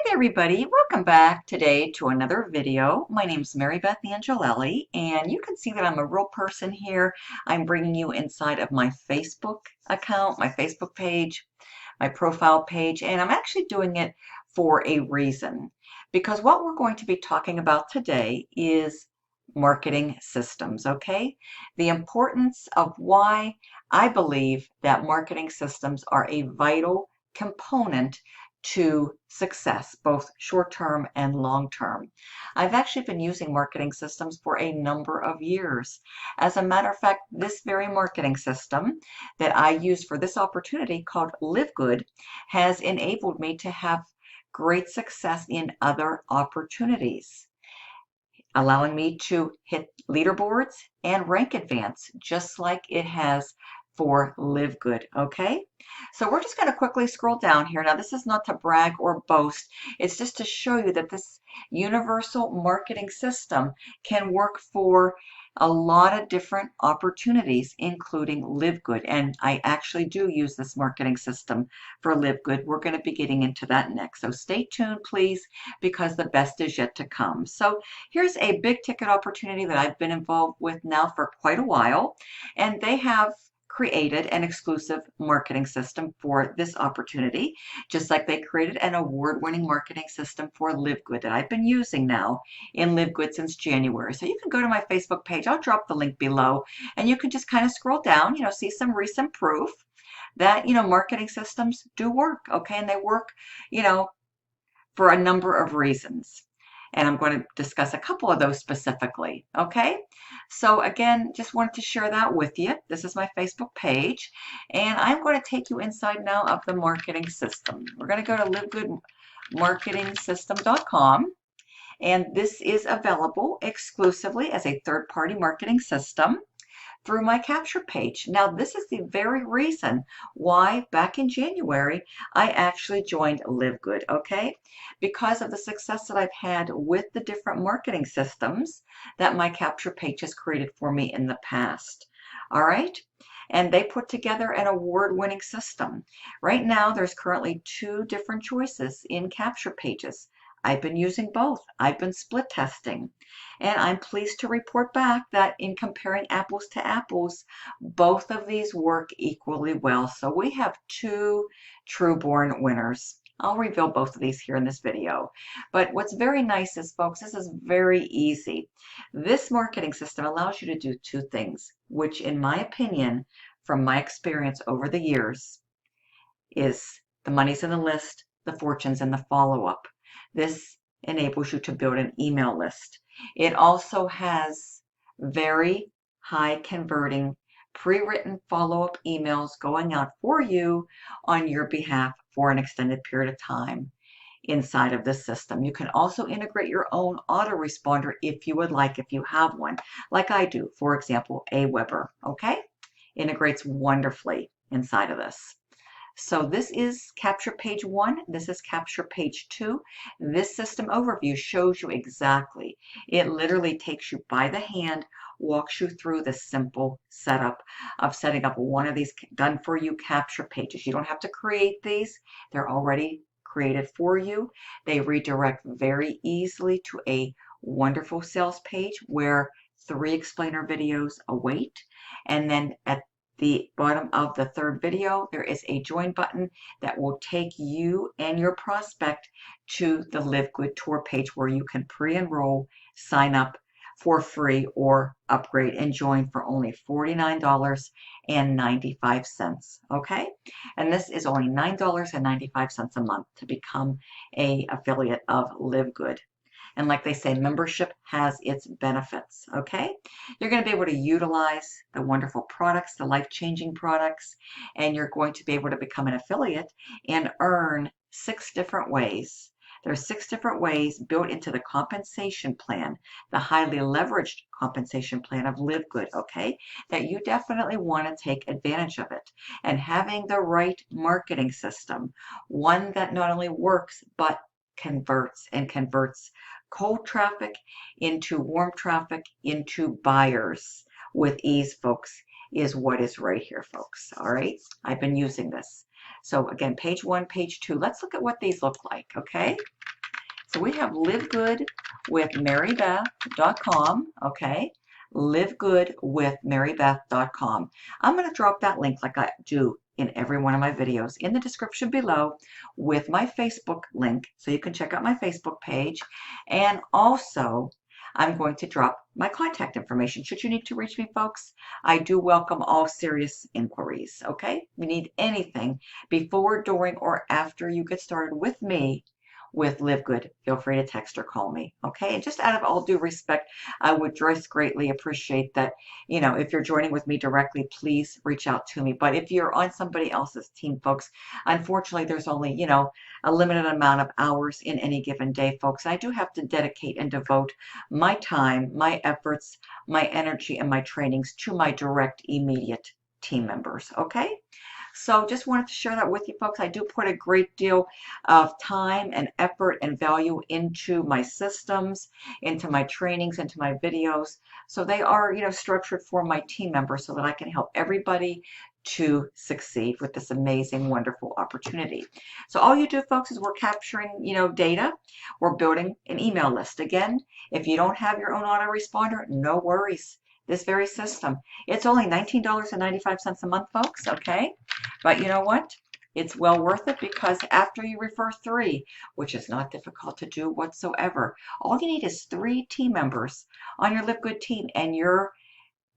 there, everybody. Welcome back today to another video. My name's Mary Beth Angelelli, and you can see that I'm a real person here. I'm bringing you inside of my Facebook account, my Facebook page, my profile page, and I'm actually doing it for a reason. Because what we're going to be talking about today is marketing systems, okay? The importance of why I believe that marketing systems are a vital component to success, both short-term and long-term. I've actually been using marketing systems for a number of years. As a matter of fact, this very marketing system that I use for this opportunity called LiveGood has enabled me to have great success in other opportunities, allowing me to hit leaderboards and rank advance, just like it has for LiveGood, okay? So we're just going to quickly scroll down here. Now, this is not to brag or boast. It's just to show you that this universal marketing system can work for a lot of different opportunities, including LiveGood. And I actually do use this marketing system for LiveGood. We're going to be getting into that next. So stay tuned, please, because the best is yet to come. So here's a big ticket opportunity that I've been involved with now for quite a while, and they have created an exclusive marketing system for this opportunity, just like they created an award-winning marketing system for LiveGood that I've been using now in LiveGood since January. So you can go to my Facebook page. I'll drop the link below, and you can just kind of scroll down, see some recent proof that, marketing systems do work, okay? And they work, for a number of reasons. And I'm going to discuss a couple of those specifically, okay? So again, just wanted to share that with you. This is my Facebook page, and I'm going to take you inside now of the marketing system. We're going to go to livegoodmarketingsystem.com, and this is available exclusively as a third-party marketing system through my capture page. Now, this is the very reason why back in January, I actually joined LiveGood, okay? Because of the success that I've had with the different marketing systems that my capture page has created for me in the past. All right? And they put together an award-winning system. Right now, there's currently 2 different choices in capture pages. I've been using both. I've been split testing. And I'm pleased to report back that in comparing apples to apples, both of these work equally well. So we have 2 true-born winners. I'll reveal both of these here in this video. But what's very nice is, folks, this is very easy. This marketing system allows you to do 2 things, which in my opinion, from my experience over the years, is the money's in the list, the fortune's in the follow-up. This enables you to build an email list. It also has very high converting pre-written follow-up emails going out for you on your behalf for an extended period of time inside of this system. You can also integrate your own autoresponder if you would like, if you have one, like I do. For example, Aweber, okay? Integrates wonderfully inside of this. So this is capture page 1. This is capture page 2. This system overview shows you exactly. It literally takes you by the hand, walks you through the simple setup of setting up one of these done for you capture pages. You don't have to create these. They're already created for you. They redirect very easily to a wonderful sales page where 3 explainer videos await. And then at the bottom of the 3rd video, there is a join button that will take you and your prospect to the LiveGood tour page where you can pre-enroll, sign up for free, or upgrade and join for only $49.95, okay? And this is only $9.95 a month to become an affiliate of LiveGood. And like they say, membership has its benefits, okay? You're going to be able to utilize the wonderful products, the life-changing products, and you're going to be able to become an affiliate and earn 6 different ways. There are 6 different ways built into the compensation plan, the highly leveraged compensation plan of LiveGood, okay, that you definitely want to take advantage of it. And having the right marketing system, one that not only works, but converts cold traffic into warm traffic into buyers with ease, folks, is what is right here, folks. All right, I've been using this. So again, page 1, page 2. Let's look at what these look like, okay? So we have livegoodwithmarybeth.com, okay? livegoodwithmarybeth.com. I'm going to drop that link like I do in every one of my videos in the description below with my Facebook link, so you can check out my Facebook page. And also, I'm going to drop my contact information should you need to reach me, folks. I do welcome all serious inquiries, okay? If you need anything before, during, or after you get started with me with Live Good, feel free to text or call me, okay? And just out of all due respect, I would just greatly appreciate that, if you're joining with me directly, please reach out to me. But if you're on somebody else's team, folks, unfortunately, there's only, a limited amount of hours in any given day, folks. I do have to dedicate and devote my time, my efforts, my energy, and my trainings to my direct, immediate team members, okay? So just wanted to share that with you, folks. I do put a great deal of time and effort and value into my systems, into my trainings, into my videos. So they are, structured for my team members so that I can help everybody to succeed with this amazing, wonderful opportunity. So all you do, folks, is we're capturing, data. We're building an email list. Again, if you don't have your own autoresponder, no worries. This very system. It's only $19.95 a month, folks, okay? But you know what? It's well worth it, because after you refer 3, which is not difficult to do whatsoever, all you need is 3 team members on your Live Good team and your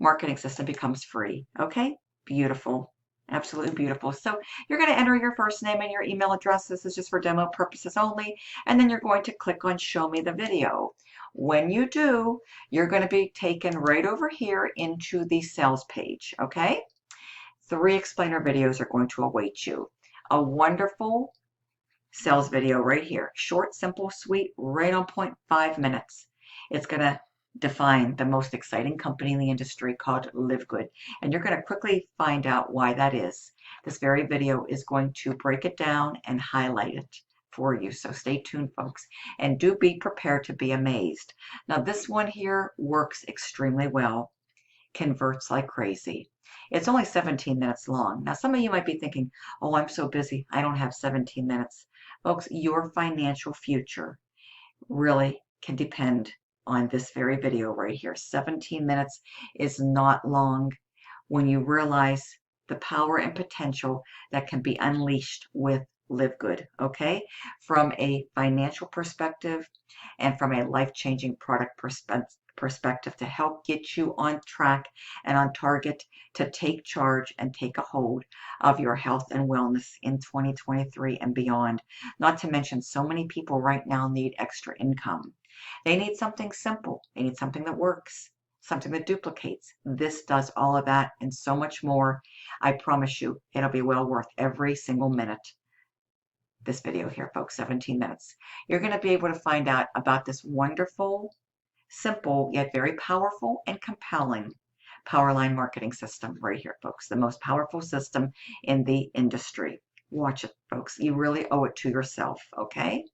marketing system becomes free. Okay? Beautiful. Absolutely beautiful. So you're going to enter your first name and your email address. This is just for demo purposes only. And then you're going to click on Show Me the Video. When you do, you're going to be taken right over here into the sales page. Okay? 3 explainer videos are going to await you. A wonderful sales video right here. Short, simple, sweet, right on point, 5 minutes. It's going to define the most exciting company in the industry called Live Good. And you're going to quickly find out why that is. This very video is going to break it down and highlight it for you. So stay tuned, folks. And do be prepared to be amazed. Now, this one here works extremely well. Converts like crazy. It's only 17 minutes long. Now, some of you might be thinking, oh, I'm so busy, I don't have 17 minutes. Folks, your financial future really can depend on this very video right here. 17 minutes is not long when you realize the power and potential that can be unleashed with Live Good, okay? From a financial perspective and from a life-changing product perspective to help get you on track and on target to take charge and take a hold of your health and wellness in 2023 and beyond. Not to mention, so many people right now need extra income. They need something simple. They need something that works, something that duplicates. This does all of that and so much more. I promise you, it'll be well worth every single minute. This video here, folks, 17 minutes. You're going to be able to find out about this wonderful, simple, yet very powerful and compelling powerline marketing system right here, folks. The most powerful system in the industry. Watch it, folks. You really owe it to yourself, okay?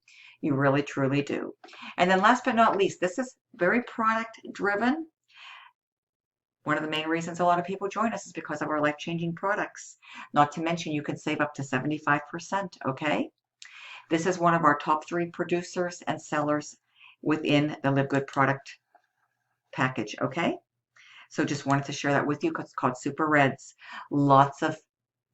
You really, truly do. And then last but not least, this is very product driven. One of the main reasons a lot of people join us is because of our life-changing products. Not to mention, you can save up to 75%, okay? This is one of our top 3 producers and sellers within the Live Good product package, okay? So just wanted to share that with you because it's called Super Reds. Lots of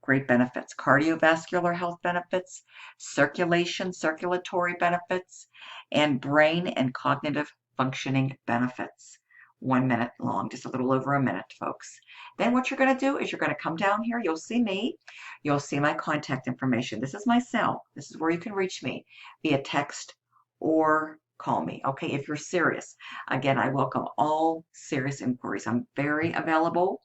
great benefits. Cardiovascular health benefits, circulatory benefits, and brain and cognitive functioning benefits. 1 minute long, just a little over a minute, folks. Then what you're going to do is you're going to come down here. You'll see me. You'll see my contact information. This is my cell. This is where you can reach me via text or call me, okay, if you're serious. Again, I welcome all serious inquiries. I'm very available,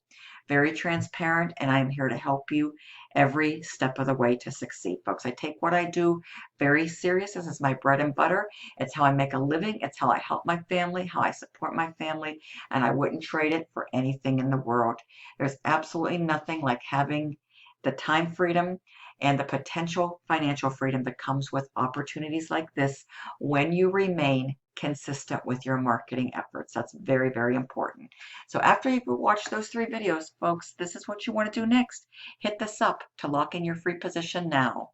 very transparent, and I'm here to help you every step of the way to succeed, folks. I take what I do very serious. This is my bread and butter. It's how I make a living. It's how I help my family, how I support my family, and I wouldn't trade it for anything in the world. There's absolutely nothing like having the time freedom and the potential financial freedom that comes with opportunities like this when you remain consistent with your marketing efforts. That's very, very important. So after you've watched those 3 videos, folks, this is what you want to do next. Hit this up to lock in your free position now.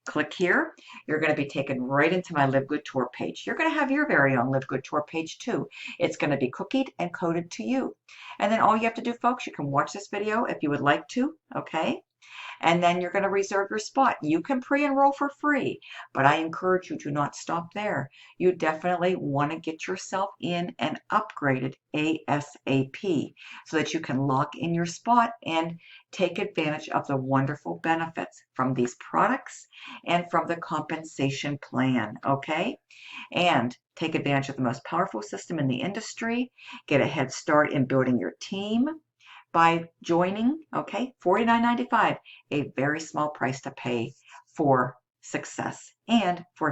Click here. You're going to be taken right into my LiveGood Tour page. You're going to have your very own LiveGood Tour page too. It's going to be cookied and coded to you. And then all you have to do, folks, you can watch this video if you would like to, okay? And then you're going to reserve your spot. You can pre-enroll for free, but I encourage you to not stop there. You definitely want to get yourself in and upgraded ASAP so that you can lock in your spot and take advantage of the wonderful benefits from these products and from the compensation plan, okay? And take advantage of the most powerful system in the industry, get a head start in building your team by joining, okay? $49.95, a very small price to pay for success and for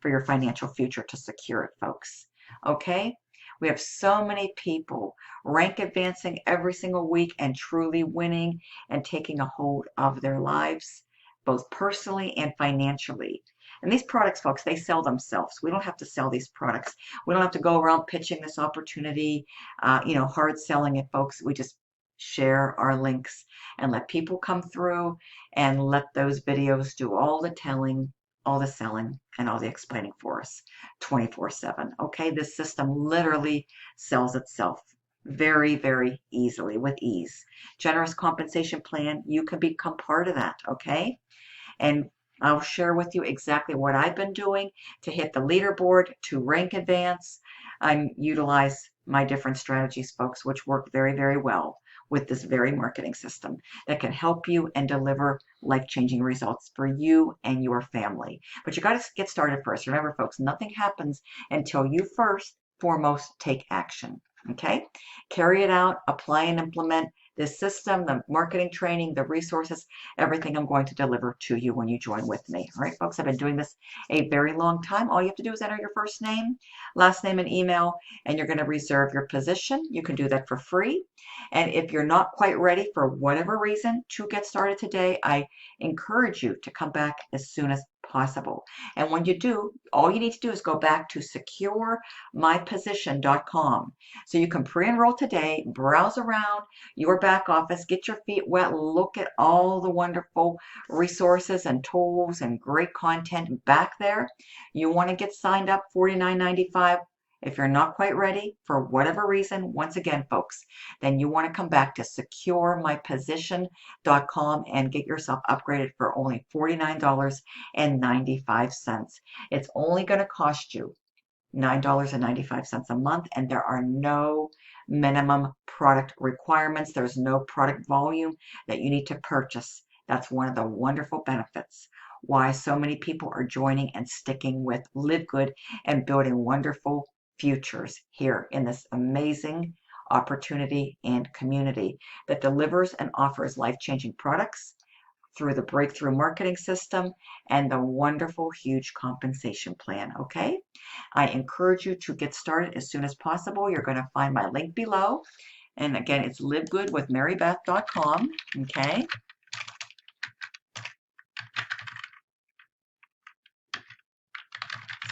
your financial future to secure it, folks. Okay? We have so many people rank advancing every single week and truly winning and taking a hold of their lives, both personally and financially. And these products, folks, they sell themselves. We don't have to sell these products. We don't have to go around pitching this opportunity, hard selling it, folks. We just share our links and let people come through and let those videos do all the telling, all the selling, and all the explaining for us 24/7. Okay, this system literally sells itself very, very easily with ease. Generous compensation plan, you can become part of that, okay? And I'll share with you exactly what I've been doing to hit the leaderboard, to rank advance, and utilize my different strategies, folks, which work very, very well with this very marketing system that can help you and deliver life-changing results for you and your family. But you got to get started first. Remember, folks, nothing happens until you first, foremost, take action. Okay? Carry it out, apply and implement this system, the marketing training, the resources, everything I'm going to deliver to you when you join with me. All right, folks, I've been doing this a very long time. All you have to do is enter your first name, last name, and email, and you're going to reserve your position. You can do that for free. And if you're not quite ready for whatever reason to get started today, I encourage you to come back as soon as possible. And when you do, all you need to do is go back to securemyposition.com. So you can pre-enroll today, browse around your back office, get your feet wet, look at all the wonderful resources and tools and great content back there. You want to get signed up, $49.95. If you're not quite ready for whatever reason, once again, folks, then you want to come back to securemyposition.com and get yourself upgraded for only $49.95. It's only going to cost you $9.95 a month, and there are no minimum product requirements. There's no product volume that you need to purchase. That's one of the wonderful benefits why so many people are joining and sticking with LiveGood and building wonderful futures here in this amazing opportunity and community that delivers and offers life-changing products through the breakthrough marketing system and the wonderful huge compensation plan. Okay, I encourage you to get started as soon as possible. You're going to find my link below, and again, it's livegoodwithmarybeth.com. Okay,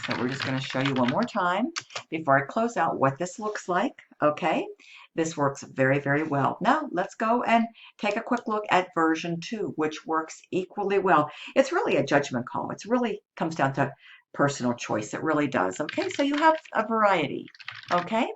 so we're just going to show you one more time before I close out what this looks like. Okay, this works very, very well. Now let's go and take a quick look at version 2, which works equally well. It's really a judgment call. It really comes down to personal choice. It really does. Okay, so you have a variety. Okay,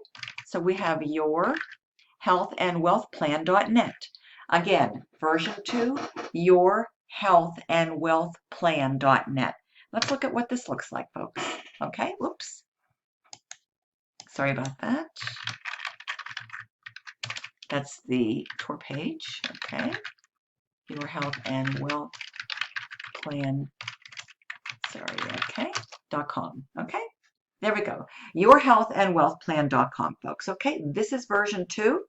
so we have yourhealthandwealthplan.net. Again, version 2, yourhealthandwealthplan.net. Let's look at what this looks like, folks. Okay, whoops. Sorry about that. That's the tour page. Okay. Your Health and Wealth Plan. Sorry. Okay. .com. Okay. There we go. Yourhealthandwealthplan.com, folks. Okay. This is version 2.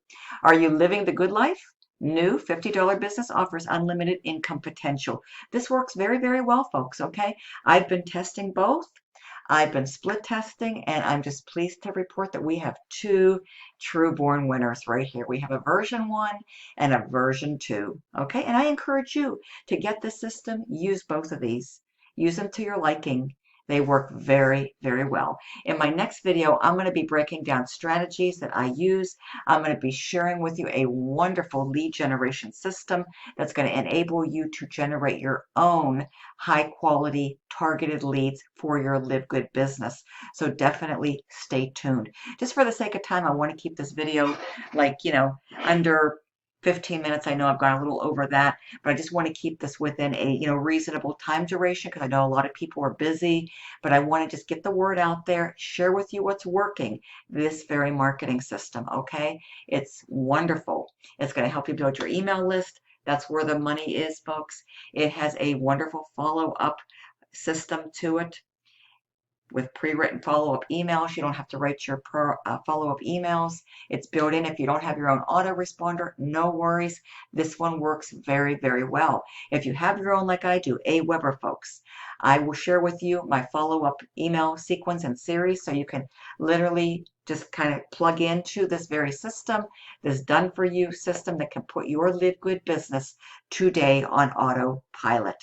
Are you living the good life? New $50 business offers unlimited income potential. This works very, very well, folks. Okay. I've been testing both. I've been split testing, and I'm just pleased to report that we have 2 true born winners right here. We have a version 1 and a version 2. Okay, and I encourage you to get the system, use both of these, use them to your liking, They work very, very well. In my next video, I'm going to be breaking down strategies that I use. I'm going to be sharing with you a wonderful lead generation system that's going to enable you to generate your own high quality targeted leads for your Live Good business. So definitely stay tuned. Just for the sake of time, I want to keep this video like, under 15 minutes. I know I've gone a little over that, but I just want to keep this within a reasonable time duration because I know a lot of people are busy, but I want to just get the word out there, share with you what's working, this very marketing system, okay? It's wonderful. It's going to help you build your email list. That's where the money is, folks. It has a wonderful follow-up system to it with pre-written follow-up emails. You don't have to write your follow-up emails. It's built in. If you don't have your own autoresponder, no worries. This one works very, very well. If you have your own, like I do, Aweber, folks, I will share with you my follow-up email sequence and series so you can literally just kind of plug into this very system, this done-for-you system that can put your Live Good business today on autopilot.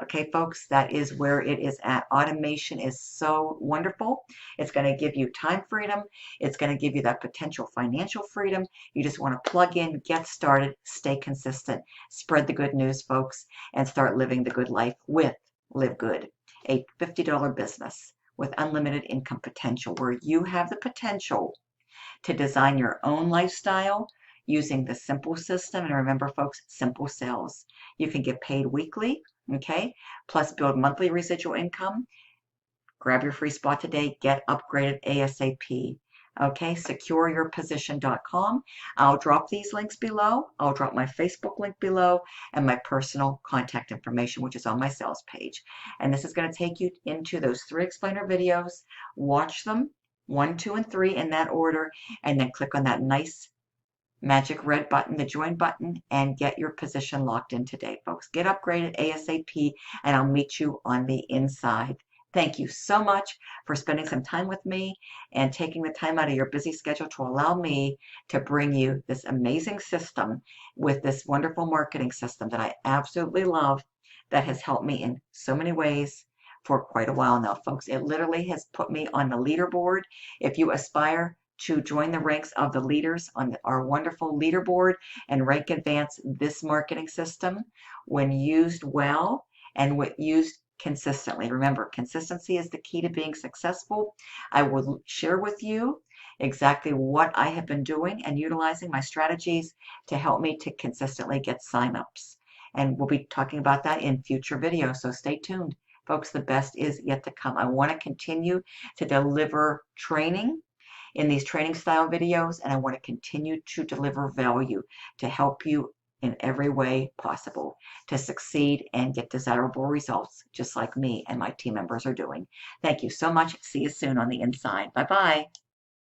Okay, folks, that is where it is at. Automation is so wonderful. It's going to give you time freedom. It's going to give you that potential financial freedom. You just want to plug in, get started, stay consistent, spread the good news, folks, and start living the good life with Live Good, a $50 business with unlimited income potential where you have the potential to design your own lifestyle using the simple system. And remember, folks, simple sales. You can get paid weekly, okay, plus build monthly residual income. Grab your free spot today. Get upgraded ASAP. Okay, secureyourposition.com. I'll drop these links below. I'll drop my Facebook link below and my personal contact information, which is on my sales page. And this is going to take you into those 3 explainer videos. Watch them, 1, 2, and 3 in that order, and then click on that nice magic red button, the join button, and get your position locked in today, folks. Get upgraded ASAP, and I'll meet you on the inside. Thank you so much for spending some time with me and taking the time out of your busy schedule to allow me to bring you this amazing system with this wonderful marketing system that I absolutely love that has helped me in so many ways for quite a while now, folks. It literally has put me on the leaderboard. If you aspire to join the ranks of the leaders on our wonderful leaderboard and rank advance this marketing system when used well and when used consistently. Remember, consistency is the key to being successful. I will share with you exactly what I have been doing and utilizing my strategies to help me to consistently get signups. And we'll be talking about that in future videos, so stay tuned. Folks, the best is yet to come. I want to continue to deliver training in these training style videos, and I want to continue to deliver value to help you in every way possible to succeed and get desirable results, just like me and my team members are doing. Thank you so much. See you soon on the inside. Bye-bye.